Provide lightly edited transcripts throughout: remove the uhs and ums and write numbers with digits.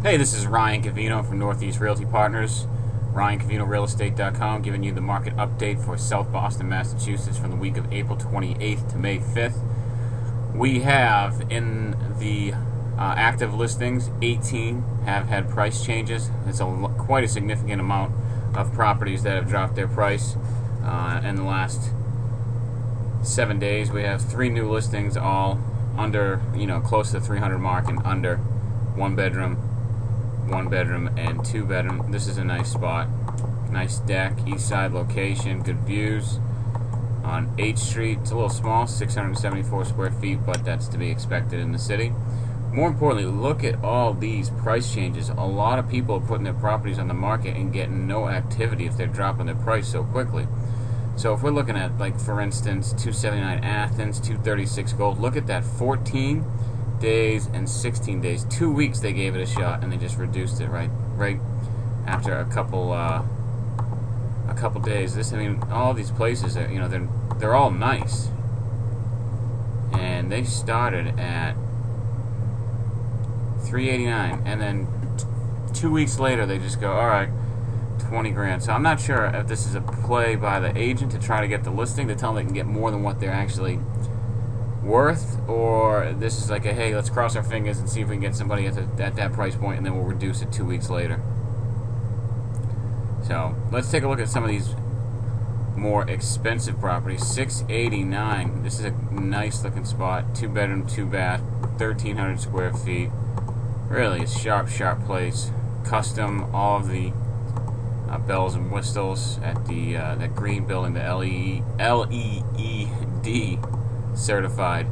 Hey, this is Ryan Cavino from Northeast Realty Partners, RyanCavinoRealEstate.com, giving you the market update for South Boston, Massachusetts from the week of April 28th to May 5th. We have in the active listings, 18 have had price changes. It's quite a significant amount of properties that have dropped their price in the last 7 days. We have 3 new listings, all under, close to the 300 mark and under. 1 bedroom, and 2 bedroom. This is a nice spot. Nice deck, east side location, good views on H Street. It's a little small, 674 square feet, but that's to be expected in the city. More importantly, look at all these price changes. A lot of people are putting their properties on the market and getting no activity if they're dropping their price so quickly. So if we're looking at, like, for instance, 279 Athens, 236 Gold, look at that, 14 days and 16 days. 2 weeks they gave it a shot and they just reduced it right after a couple days. All these places are, they're all nice, and they started at 389, and then 2 weeks later they just go, all right, 20 grand. So I'm not sure if this is a play by the agent to try to get the listing, to tell them they can get more than what they're actually worth, or this is like a, hey, let's cross our fingers and see if we can get somebody at that price point, and then we'll reduce it 2 weeks later. So let's take a look at some of these more expensive properties. 689. This is a nice looking spot. 2 bedroom, 2 bath, 1,300 square feet. Really a sharp place. Custom, all of the bells and whistles at the that green building, the LEED certified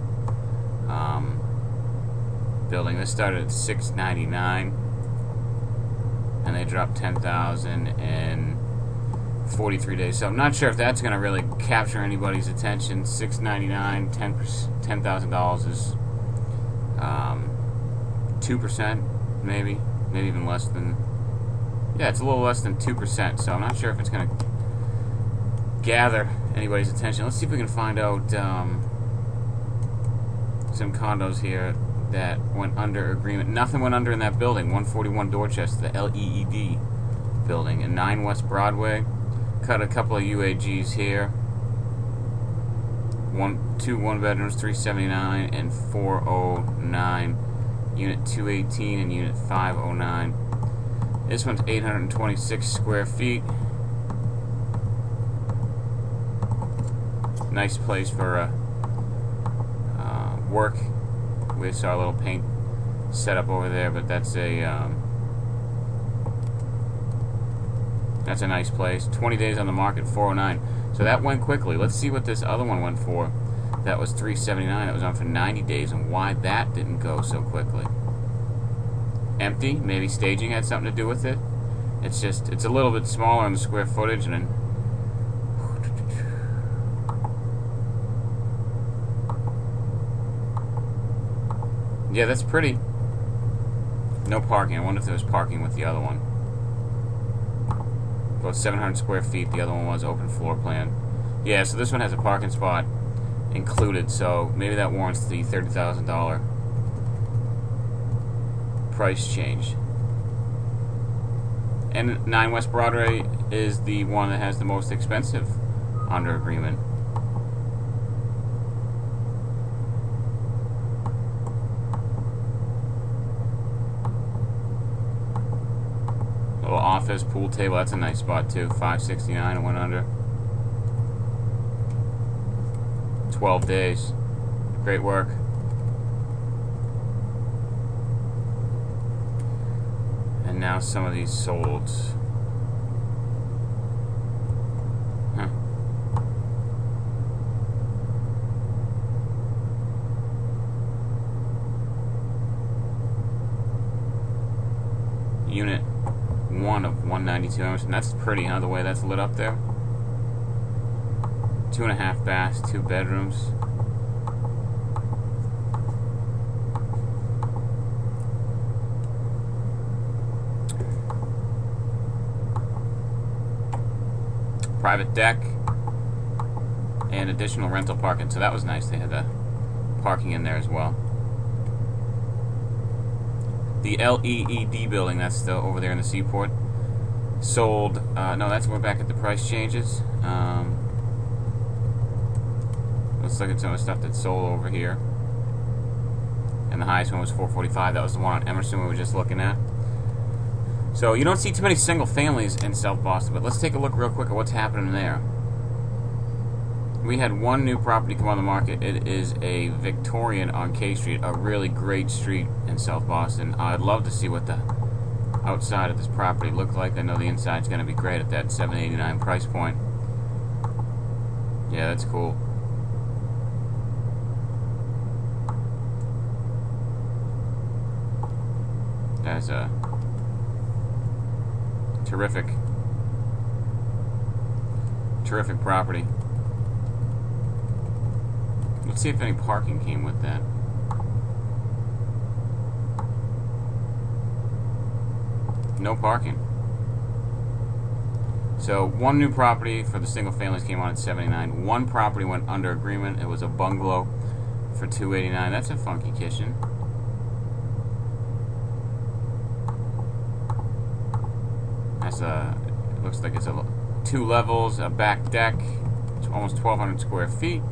building. This started at $699, and they dropped 10,000 in 43 days. So I'm not sure if that's going to really capture anybody's attention. $699, $10,000 is 2%, maybe even less than. Yeah, it's a little less than 2%. So I'm not sure if it's going to gather anybody's attention. Let's see if we can find out some condos here that went under agreement. Nothing went under in that building. 141 Dorchester, the LEED building, and 9 West Broadway. Cut a couple of UAGs here. 2 one-bedrooms, 379 and 409. Unit 218 and Unit 509. This one's 826 square feet. Nice place for work. We saw a little paint setup over there, but that's a nice place. 20 days on the market, 409. So that went quickly. Let's see what this other one went for. That was 379. It was on for 90 days, and why that didn't go so quickly. Empty. Maybe staging had something to do with it. It's a little bit smaller in the square footage, and then yeah, that's pretty. No parking. I wonder if there was parking with the other one. About 700 square feet. The other one was open floor plan. Yeah, so this one has a parking spot included, so maybe that warrants the $30,000 price change. And 9 West Broadway is the one that has the most expensive under agreement. Little office, pool table, that's a nice spot too. 569, it went under. 12 days. Great work. And now some of these sold. Huh. Unit 1 of 192 Emerson. That's pretty, huh? The way that's lit up there. 2.5 baths, 2 bedrooms. Private deck and additional rental parking. So that was nice. They had the parking in there as well. The LEED building, that's still over there in the Seaport. Sold, no, that's we're back at the price changes. Let's look at some of the stuff that's sold over here. And the highest one was $445. That was the one on Emerson we were just looking at. So you don't see too many single families in South Boston, but let's take a look real quick at what's happening there. We had one new property come on the market. It is a Victorian on K Street, a really great street in South Boston. I'd love to see what the outside of this property looked like. I know the inside's going to be great at that $789 price point. Yeah, that's cool. That's a terrific property. Let's see if any parking came with that. No parking. So one new property for the single families came on at $79. One property went under agreement. It was a bungalow for $289. That's a funky kitchen. That's it looks like it's 2 levels, a back deck. It's almost 1,200 square feet.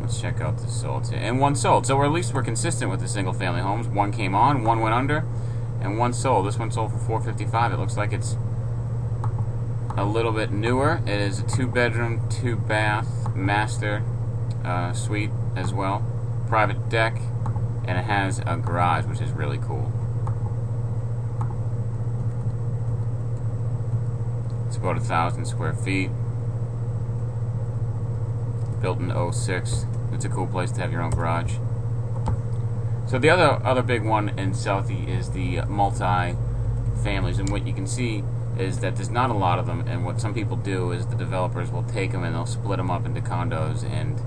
Let's check out the sold. And one sold. So at least we're consistent with the single family homes. One came on, one went under, and one sold. This one sold for $455. It looks like it's a little bit newer. It is a 2-bedroom, 2-bath master suite as well. Private deck, and it has a garage, which is really cool. It's about 1,000 square feet. Built in '06. It's a cool place to have your own garage. So the other big one in Southie is the multi-families, and what you can see is that there's not a lot of them, and what some people do is the developers will take them and they'll split them up into condos and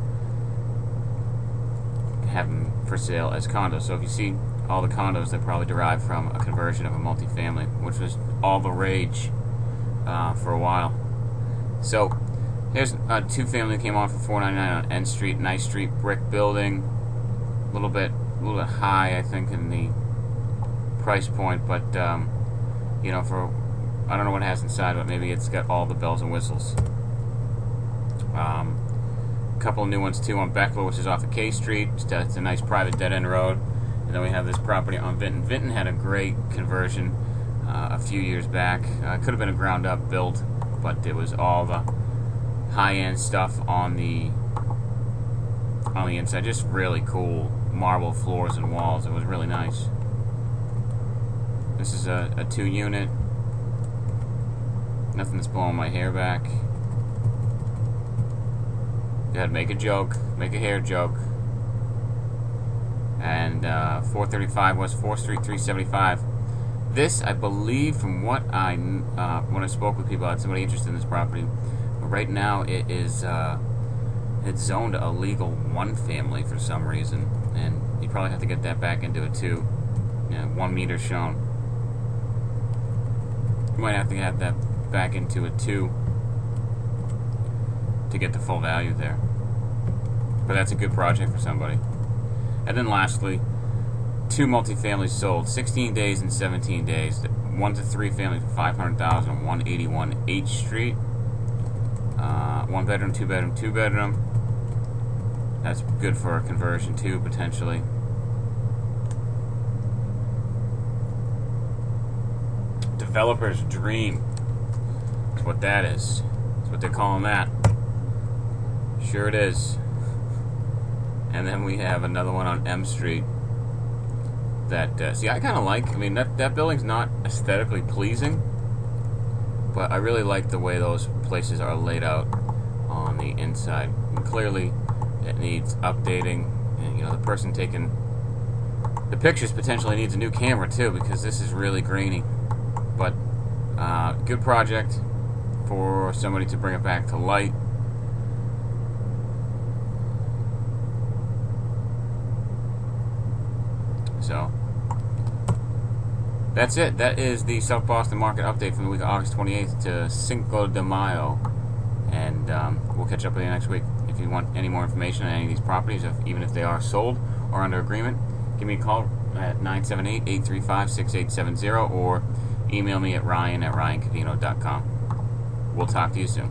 have them for sale as condos. So if you see all the condos, they're probably derived from a conversion of a multifamily, which was all the rage for a while. So here's a 2-family that came on for $499 on N Street, nice street, brick building, a little bit high, I think, in the price point, but you know, for I don't know what it has inside, but maybe it's got all the bells and whistles. A couple of new ones too on Beckler, which is off of K Street. It's a nice private dead-end road. And then we have this property on Vinton. Vinton had a great conversion a few years back. It could have been a ground-up build, but it was all the high-end stuff on the inside. Just really cool marble floors and walls. It was really nice. This is a 2-unit. Nothing that's blowing my hair back. Go ahead, make a joke, make a hair joke. And 435 West 4th Street, 375. This, I believe, from what when I spoke with people, I had somebody interested in this property. But right now, it is it's zoned a legal 1-family for some reason, and you probably have to get that back into a 2. You know, 1 meter shown. You might have to have that back into a 2 to get the full value there. But that's a good project for somebody. And then lastly, 2 multifamilies sold, 16 days and 17 days. 1 to 3 family for $500,000 on 181 H Street. 1 bedroom, 2 bedroom, 2 bedroom. That's good for a conversion too, potentially. Developer's dream. That's what that is. That's what they're calling that. Sure it is. And then we have another one on M Street that, see, I kind of like, I mean, that building's not aesthetically pleasing, but I really like the way those places are laid out on the inside. And clearly, it needs updating, and, you know, the person taking the pictures potentially needs a new camera, too, because this is really grainy. But, good project for somebody to bring it back to light. So, that's it. That is the South Boston market update from the week of August 28th to Cinco de Mayo. And we'll catch up with you next week. If you you want any more information on any of these properties, even if they are sold or under agreement, give me a call at 978-835-6870 or email me at ryan@ryancovino.com. We'll talk to you soon.